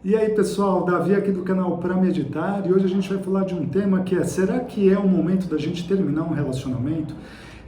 E aí pessoal, Davi aqui do canal Pra Meditar, e hoje a gente vai falar de um tema que é: será que é o momento da gente terminar um relacionamento?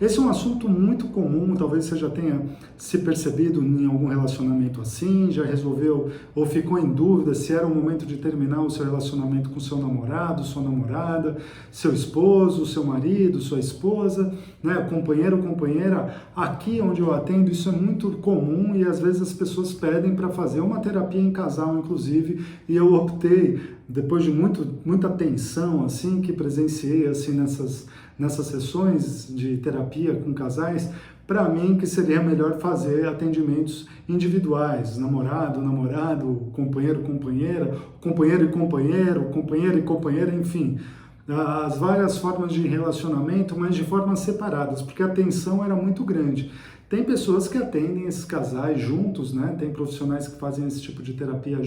Esse é um assunto muito comum, talvez você já tenha se percebido em algum relacionamento assim, já resolveu ou ficou em dúvida se era o momento de terminar o seu relacionamento com seu namorado, sua namorada, seu esposo, seu marido, sua esposa, né, companheiro ou companheira. Aqui onde eu atendo isso é muito comum e às vezes as pessoas pedem para fazer uma terapia em casal, inclusive, e eu optei, depois de muita tensão assim que presenciei assim nessas sessões de terapia com casais, para mim que seria melhor fazer atendimentos individuais, namorado, companheiro, companheira, companheiro e companheiro, companheiro e companheira, enfim, as várias formas de relacionamento, mas de formas separadas, porque a tensão era muito grande. Tem pessoas que atendem esses casais juntos, né? Tem profissionais que fazem esse tipo de terapia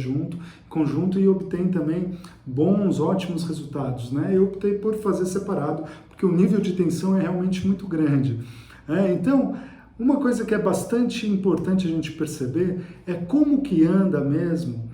conjunto e obtêm também bons, ótimos resultados, né? Eu optei por fazer separado, porque o nível de tensão é realmente muito grande. Então, uma coisa que é bastante importante a gente perceber é como que anda mesmo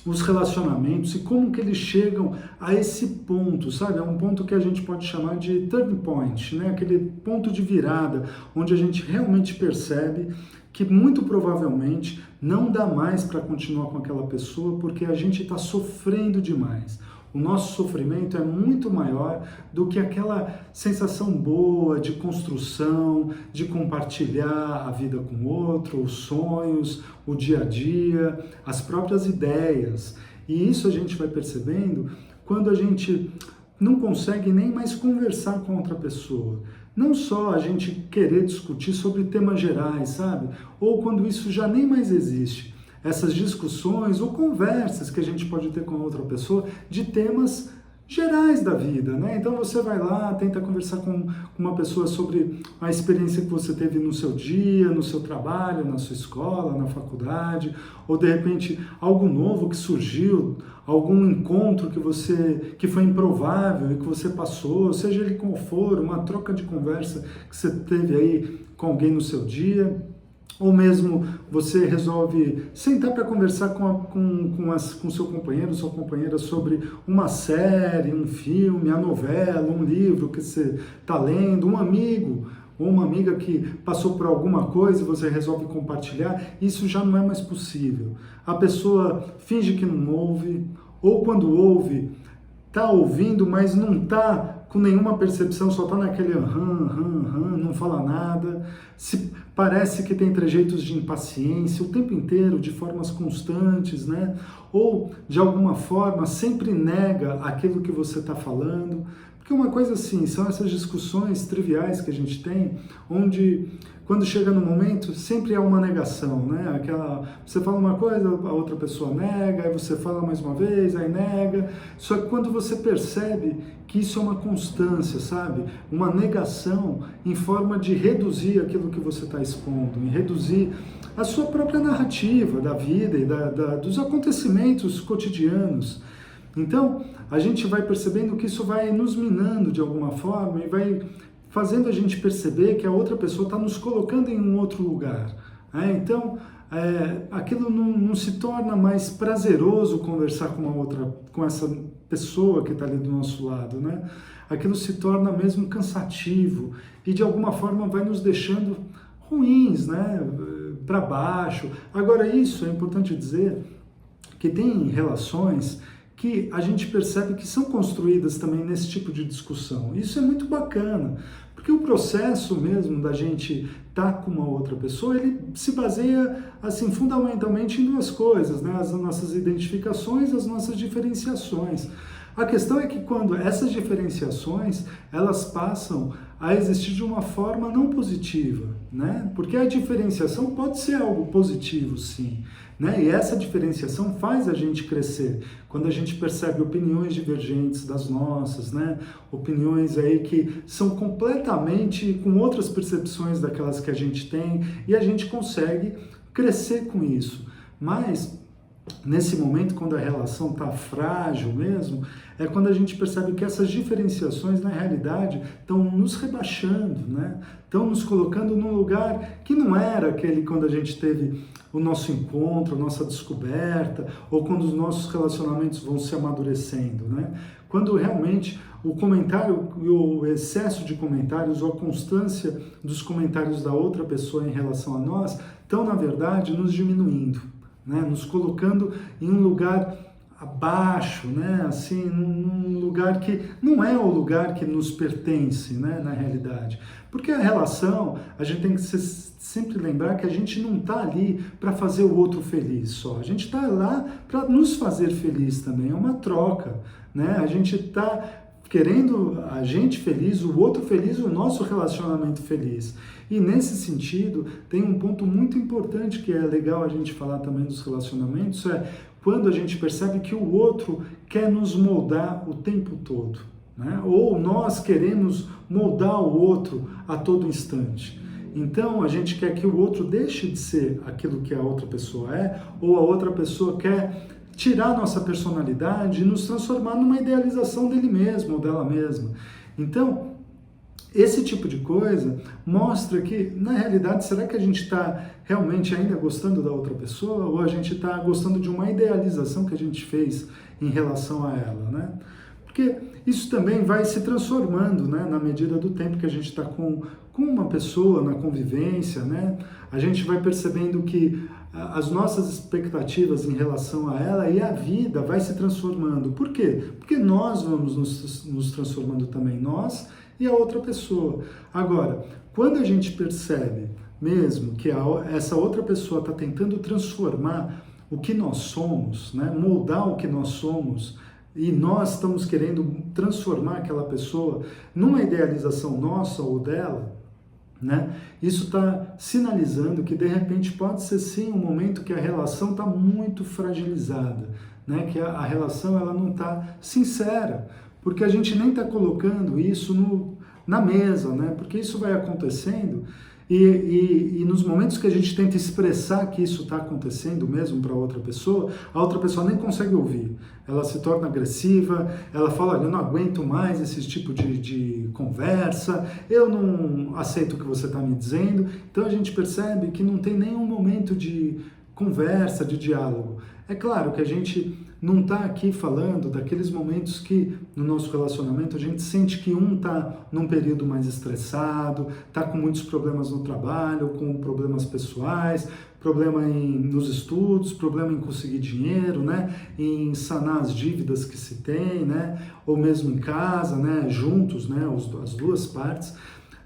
os relacionamentos e como que eles chegam a esse ponto, sabe? É um ponto que a gente pode chamar de turning point, né? Aquele ponto de virada, onde a gente realmente percebe que muito provavelmente não dá mais para continuar com aquela pessoa porque a gente está sofrendo demais. O nosso sofrimento é muito maior do que aquela sensação boa de construção, de compartilhar a vida com o outro, os sonhos, o dia a dia, as próprias ideias. E isso a gente vai percebendo quando a gente não consegue nem mais conversar com outra pessoa. Não só a gente querer discutir sobre temas gerais, sabe? Ou quando isso já nem mais existe. Essas discussões ou conversas que a gente pode ter com outra pessoa de temas gerais da vida, né? Então você vai lá, tenta conversar com uma pessoa sobre a experiência que você teve no seu dia, no seu trabalho, na sua escola, na faculdade, ou de repente algo novo que surgiu, algum encontro que foi improvável e que você passou, seja ele qual for, uma troca de conversa que você teve aí com alguém no seu dia. Ou mesmo você resolve sentar para conversar com seu companheiro, sua companheira sobre uma série, um filme, a novela, um livro que você está lendo, um amigo ou uma amiga que passou por alguma coisa e você resolve compartilhar. Isso já não é mais possível. A pessoa finge que não ouve, ou quando ouve, está ouvindo, mas não está com nenhuma percepção, só está naquele não fala nada, parece que tem trejeitos de impaciência o tempo inteiro, de formas constantes, né? Ou, de alguma forma, sempre nega aquilo que você está falando. Porque uma coisa assim, são essas discussões triviais que a gente tem, onde, quando chega no momento, sempre há uma negação, né? Você fala uma coisa, a outra pessoa nega, aí você fala mais uma vez, aí nega. Só que quando você percebe que isso é uma constância, sabe? Uma negação em forma de reduzir aquilo que você está expondo, em reduzir a sua própria narrativa da vida e dos acontecimentos cotidianos. Então, a gente vai percebendo que isso vai nos minando de alguma forma e vai fazendo a gente perceber que a outra pessoa está nos colocando em um outro lugar. Então, aquilo não se torna mais prazeroso conversar com essa pessoa que está ali do nosso lado, né? Aquilo se torna mesmo cansativo e de alguma forma vai nos deixando ruins, né? Para baixo. Agora, isso é importante dizer que tem relações que a gente percebe que são construídas também nesse tipo de discussão. Isso é muito bacana, porque o processo mesmo da gente estar com uma outra pessoa, ele se baseia, assim, fundamentalmente em duas coisas, né? As nossas identificações e as nossas diferenciações. A questão é que quando essas diferenciações, elas passam a existir de uma forma não positiva, né? Porque a diferenciação pode ser algo positivo, sim, né? E essa diferenciação faz a gente crescer, quando a gente percebe opiniões divergentes das nossas, né? Opiniões aí que são completamente com outras percepções daquelas que a gente tem, e a gente consegue crescer com isso. Mas nesse momento, quando a relação está frágil mesmo, é quando a gente percebe que essas diferenciações, na realidade, estão nos rebaixando, né? Estão nos colocando num lugar que não era aquele quando a gente teve o nosso encontro, a nossa descoberta, ou quando os nossos relacionamentos vão se amadurecendo, né? Quando realmente o comentário, o excesso de comentários ou a constância dos comentários da outra pessoa em relação a nós estão, na verdade, nos diminuindo, né? Nos colocando em um lugar abaixo, né? Assim, num lugar que não é o lugar que nos pertence, né? Na realidade. Porque a relação, a gente tem que sempre lembrar que a gente não está ali para fazer o outro feliz só. A gente está lá para nos fazer feliz também. É uma troca, né? A gente está querendo a gente feliz, o outro feliz, o nosso relacionamento feliz. E nesse sentido, tem um ponto muito importante que é legal a gente falar também dos relacionamentos, é quando a gente percebe que o outro quer nos moldar o tempo todo, né? Ou nós queremos moldar o outro a todo instante. Então, a gente quer que o outro deixe de ser aquilo que a outra pessoa é, ou a outra pessoa quer tirar nossa personalidade e nos transformar numa idealização dele mesmo ou dela mesma. Então, esse tipo de coisa mostra que, na realidade, será que a gente está realmente ainda gostando da outra pessoa ou a gente está gostando de uma idealização que a gente fez em relação a ela, né? Porque isso também vai se transformando, né, na medida do tempo que a gente está com uma pessoa na convivência, né? A gente vai percebendo que as nossas expectativas em relação a ela e a vida vai se transformando. Por quê? Porque nós vamos nos transformando também, nós e a outra pessoa. Agora, quando a gente percebe mesmo que essa outra pessoa está tentando transformar o que nós somos, né, moldar o que nós somos, e nós estamos querendo transformar aquela pessoa numa idealização nossa ou dela, né? Isso está sinalizando que de repente pode ser sim um momento que a relação está muito fragilizada, né? Que a relação ela não está sincera, porque a gente nem está colocando isso na mesa, né? Porque isso vai acontecendo e nos momentos que a gente tenta expressar que isso está acontecendo mesmo para outra pessoa, a outra pessoa nem consegue ouvir. Ela se torna agressiva, ela fala, olha, eu não aguento mais esse tipo de conversa, eu não aceito o que você está me dizendo. Então a gente percebe que não tem nenhum momento de conversa, de diálogo. É claro que a gente não está aqui falando daqueles momentos que no nosso relacionamento a gente sente que um está num período mais estressado, está com muitos problemas no trabalho, com problemas pessoais, problema nos estudos, problema em conseguir dinheiro, né? Em sanar as dívidas que se tem, né? Ou mesmo em casa, né? Juntos, né? As duas partes.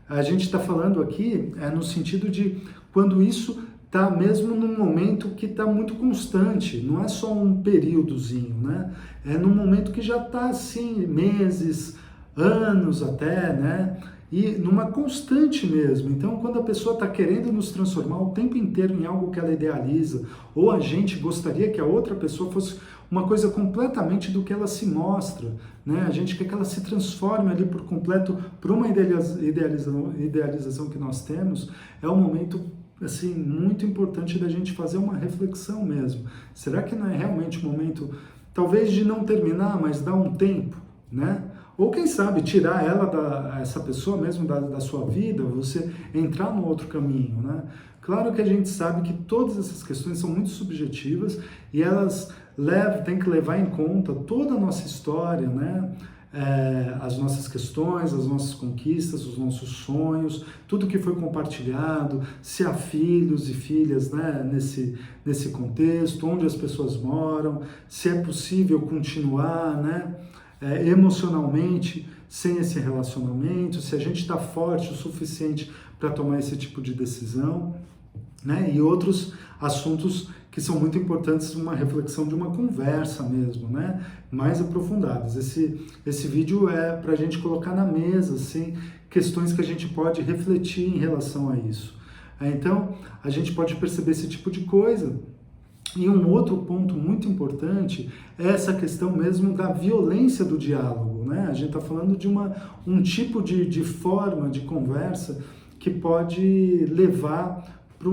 A gente está falando aqui no sentido de quando isso está mesmo num momento que está muito constante, não é só um períodozinho, né? É num momento que já está assim, meses, anos até, né? E numa constante mesmo. Então, quando a pessoa está querendo nos transformar o tempo inteiro em algo que ela idealiza, ou a gente gostaria que a outra pessoa fosse uma coisa completamente do que ela se mostra, né? A gente quer que ela se transforme ali por completo por uma idealização que nós temos, é um momento assim, muito importante da gente fazer uma reflexão mesmo. Será que não é realmente o momento, talvez de não terminar, mas dar um tempo, né? Ou quem sabe tirar essa pessoa mesmo da sua vida, você entrar no outro caminho, né? Claro que a gente sabe que todas essas questões são muito subjetivas e elas têm que levar em conta toda a nossa história, né? As nossas questões, as nossas conquistas, os nossos sonhos, tudo que foi compartilhado, se há filhos e filhas, né, nesse contexto, onde as pessoas moram, se é possível continuar, né, emocionalmente sem esse relacionamento, se a gente está forte o suficiente para tomar esse tipo de decisão, né, e outros assuntos que são muito importantes, uma reflexão de uma conversa mesmo, né? Mais aprofundadas. Esse vídeo é para a gente colocar na mesa, assim, questões que a gente pode refletir em relação a isso. Então, a gente pode perceber esse tipo de coisa. E um outro ponto muito importante é essa questão mesmo da violência do diálogo, né? A gente está falando de um tipo de forma de conversa que pode levar para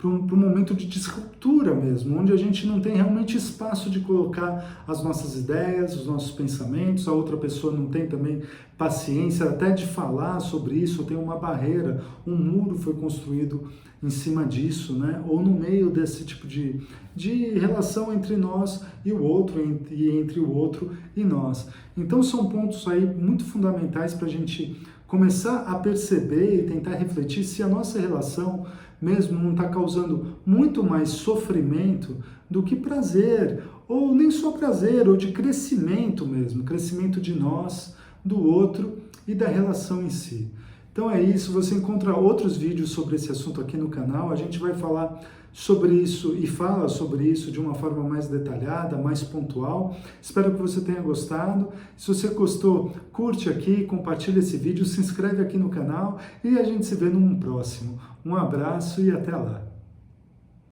um momento de disruptura mesmo, onde a gente não tem realmente espaço de colocar as nossas ideias, os nossos pensamentos, a outra pessoa não tem também paciência até de falar sobre isso, tem uma barreira, um muro foi construído em cima disso, né? Ou no meio desse tipo de relação entre nós e o outro, e entre o outro e nós. Então são pontos aí muito fundamentais para a gente começar a perceber e tentar refletir se a nossa relação mesmo não está causando muito mais sofrimento do que prazer, ou nem só prazer, ou de crescimento mesmo, crescimento de nós, do outro e da relação em si. Então é isso, você encontra outros vídeos sobre esse assunto aqui no canal, a gente vai falar sobre isso e fala sobre isso de uma forma mais detalhada, mais pontual. Espero que você tenha gostado. Se você gostou, curte aqui, compartilha esse vídeo, se inscreve aqui no canal e a gente se vê num próximo. Um abraço e até lá!